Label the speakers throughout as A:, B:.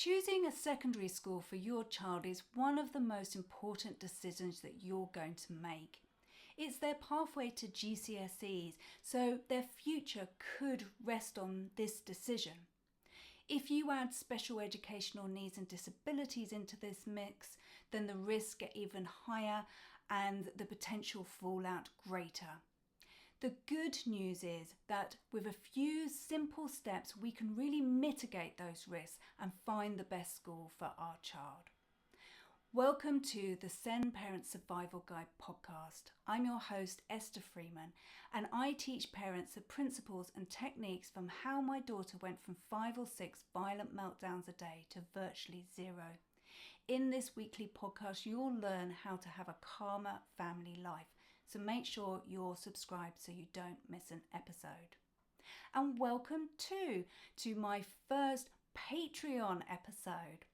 A: Choosing a secondary school for your child is one of the most important decisions that you're going to make. It's their pathway to GCSEs, so their future could rest on this decision. If you add special educational needs and disabilities into this mix, then the risks get even higher and the potential fallout greater. The good news is that with a few simple steps, we can really mitigate those risks and find the best school for our child. Welcome to the SEND Parent Survival Guide podcast. I'm your host, Esther Freeman, and I teach parents the principles and techniques from how my daughter went from 5 or 6 violent meltdowns a day to virtually 0. In this weekly podcast, you'll learn how to have a calmer family life. So make sure you're subscribed so you don't miss an episode. And welcome to my first Patreon episode.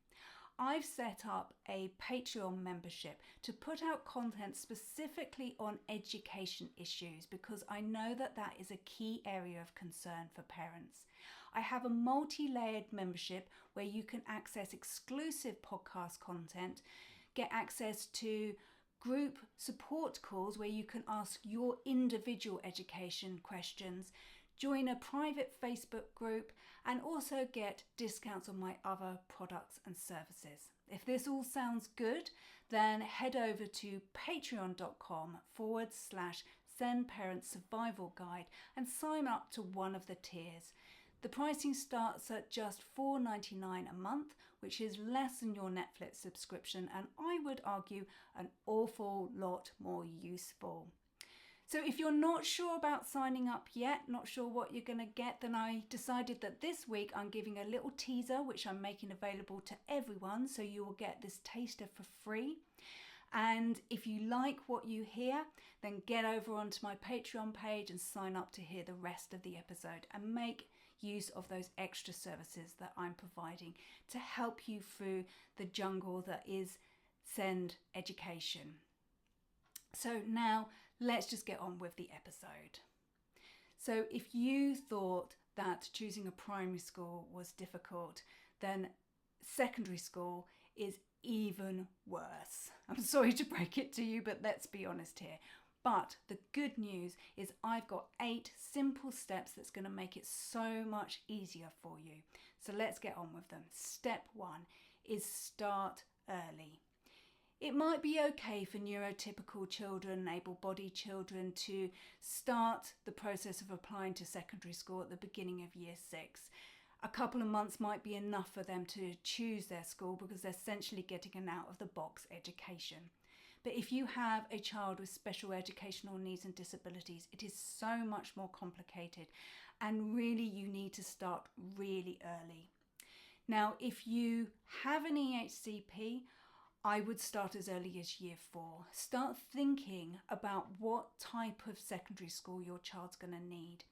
A: I've set up a Patreon membership to put out content specifically on education issues because I know that is a key area of concern for parents. I have a multi-layered membership where you can access exclusive podcast content, get access to group support calls where you can ask your individual education questions, join a private Facebook group, and also get discounts on my other products and services. If this all sounds good, then head over to patreon.com/Send Parent Survival Guide and sign up to one of the tiers. The pricing starts at just $4.99 a month, which is less than your Netflix subscription, and I would argue an awful lot more useful. So if you're not sure about signing up yet, not sure what you're going to get, then I decided that this week I'm giving a little teaser, which I'm making available to everyone, so you will get this taster for free. And if you like what you hear, then get over onto my Patreon page and sign up to hear the rest of the episode and make use of those extra services that I'm providing to help you through the jungle that is SEND education. So now let's just get on with the episode. So if you thought that choosing a primary school was difficult, then secondary school is even worse. I'm sorry to break it to you, but let's be honest here. But the good news is I've got 8 simple steps that's going to make it so much easier for you. So let's get on with them. Step 1 is start early. It might be okay for neurotypical children, able-bodied children to start the process of applying to secondary school at the beginning of year 6. A couple of months might be enough for them to choose their school because they're essentially getting an out-of-the-box education. But if you have a child with special educational needs and disabilities, it is so much more complicated, and really you need to start really early. Now, if you have an EHCP, I would start as early as year 4. Start thinking about what type of secondary school your child's going to need.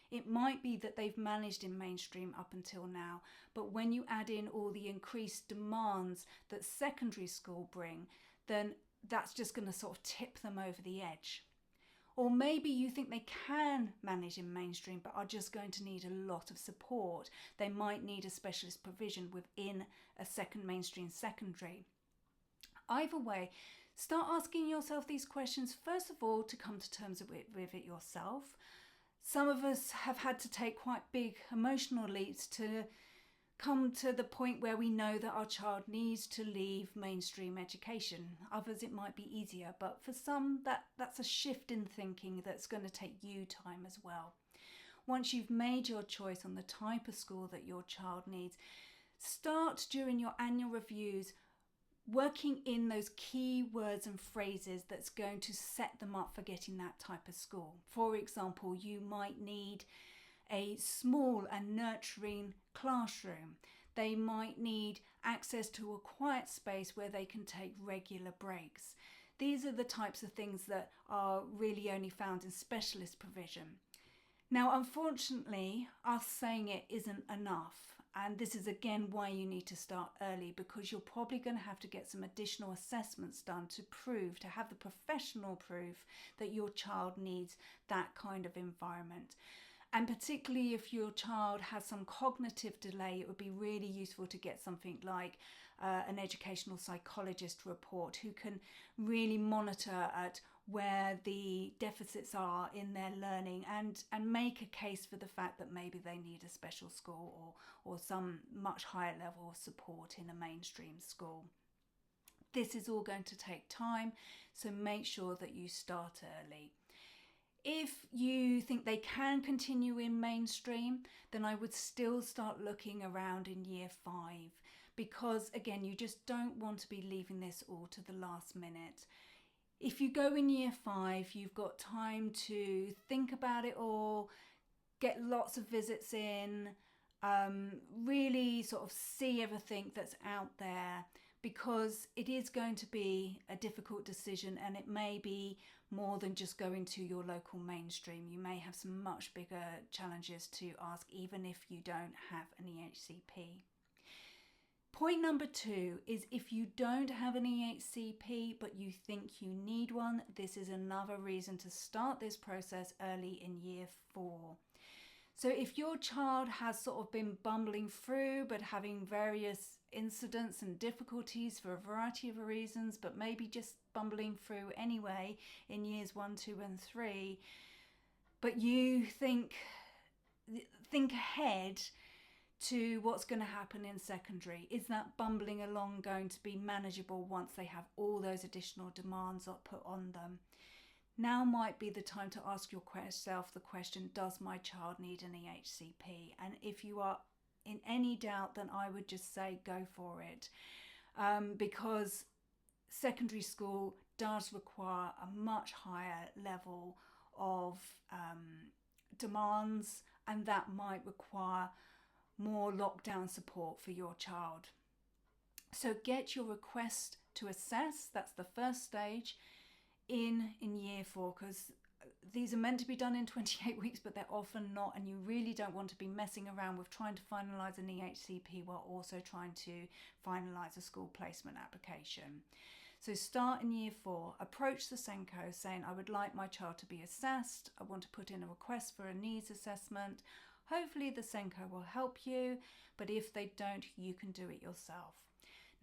A: It might be that they've managed in mainstream up until now, but when you add in all the increased demands that secondary school bring, then that's just going to sort of tip them over the edge. Or maybe you think they can manage in mainstream but are just going to need a lot of support. They might need a specialist provision within a second mainstream secondary. Either way, start asking yourself these questions, first of all, to come to terms with it yourself. Some of us have had to take quite big emotional leaps to come to the point where we know that our child needs to leave mainstream education. Others, it might be easier, but for some, that's a shift in thinking that's going to take you time as well. Once you've made your choice on the type of school that your child needs, start during your annual reviews working in those key words and phrases that's going to set them up for getting that type of school. For example, you might need a small and nurturing classroom. They might need access to a quiet space where they can take regular breaks. These are the types of things that are really only found in specialist provision. Now, unfortunately, us saying it isn't enough. And this is again why you need to start early, because you're probably going to have to get some additional assessments done to have the professional proof that your child needs that kind of environment. And particularly if your child has some cognitive delay, it would be really useful to get something like an educational psychologist report who can really monitor at where the deficits are in their learning and make a case for the fact that maybe they need a special school or some much higher level of support in a mainstream school. This is all going to take time, so make sure that you start early. If you think they can continue in mainstream, then I would still start looking around in year 5, because again, you just don't want to be leaving this all to the last minute. If you go in year 5, you've got time to think about it all, get lots of visits in, really sort of see everything that's out there, because it is going to be a difficult decision, and it may be more than just going to your local mainstream. You may have some much bigger challenges to ask, even if you don't have an EHCP. Point number 2 is if you don't have an EHCP but you think you need one, this is another reason to start this process early in year 4. So if your child has sort of been bumbling through but having various incidents and difficulties for a variety of reasons, but maybe just bumbling through anyway in years 1, 2 and 3, but you think ahead to what's going to happen in secondary. Is that bumbling along going to be manageable once they have all those additional demands put on them? Now might be the time to ask yourself the question, does my child need an EHCP? And if you are in any doubt, then I would just say go for it, because secondary school does require a much higher level of demands, and that might require more lockdown support for your child. So get your request to assess, that's the first stage, in year 4, because these are meant to be done in 28 weeks, but they're often not, and you really don't want to be messing around with trying to finalise an EHCP while also trying to finalise a school placement application. So start in year 4, approach the SENCO saying, I would like my child to be assessed, I want to put in a request for a needs assessment. Hopefully the SENCO will help you, but if they don't, you can do it yourself.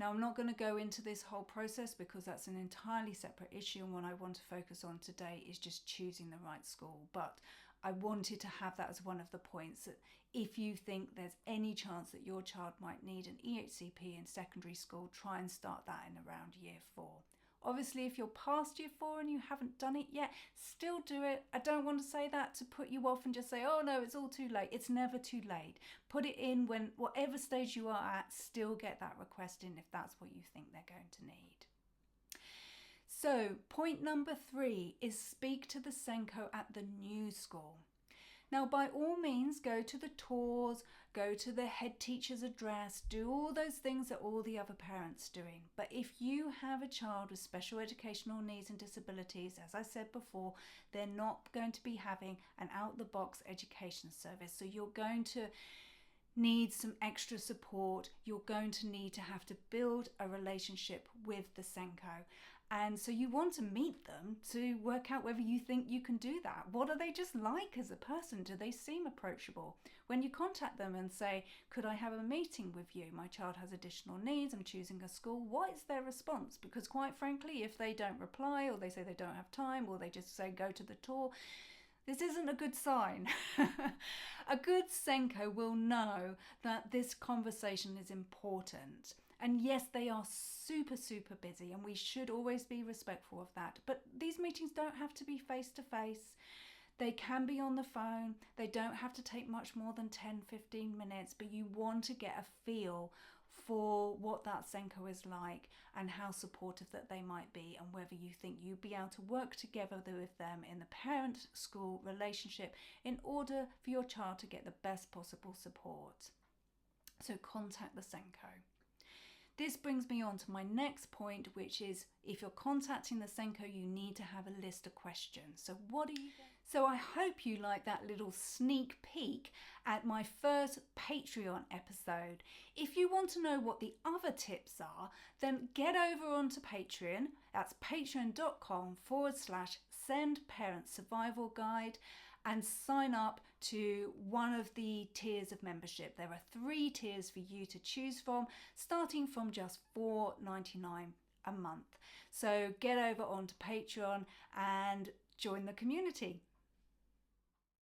A: Now, I'm not going to go into this whole process because that's an entirely separate issue, and what I want to focus on today is just choosing the right school. But I wanted to have that as one of the points, that if you think there's any chance that your child might need an EHCP in secondary school, try and start that in around year 4. Obviously, if you're past year 4 and you haven't done it yet, still do it. I don't want to say that to put you off and just say, oh no, it's all too late. It's never too late. Put it in when, whatever stage you are at, still get that request in if that's what you think they're going to need. So point number 3 is speak to the SENCO at the new school. Now, by all means, go to the tours, go to the head teacher's address, do all those things that all the other parents are doing. But if you have a child with special educational needs and disabilities, as I said before, they're not going to be having an out-the-box education service. So you're going to need some extra support. You're going to need to have to build a relationship with the SENCO. And so you want to meet them to work out whether you think you can do that. What are they just like as a person? Do they seem approachable? When you contact them and say, could I have a meeting with you? My child has additional needs, I'm choosing a school. What is their response? Because quite frankly, if they don't reply, or they say they don't have time, or they just say go to the tour, this isn't a good sign. A good SENCO will know that this conversation is important. And yes, they are super, super busy, and we should always be respectful of that. But these meetings don't have to be face-to-face. They can be on the phone. They don't have to take much more than 10-15 minutes, but you want to get a feel for what that SENCO is like and how supportive that they might be, and whether you think you'd be able to work together with them in the parent-school relationship in order for your child to get the best possible support. So contact the SENCO. This brings me on to my next point, which is if you're contacting the SENCO, you need to have a list of questions. So I hope you like that little sneak peek at my first Patreon episode. If you want to know what the other tips are, then get over onto Patreon. That's patreon.com/sendparentsurvivalguide and sign up to one of the tiers of membership. There are 3 tiers for you to choose from, starting from just $4.99 a month. So get over onto Patreon and join the community.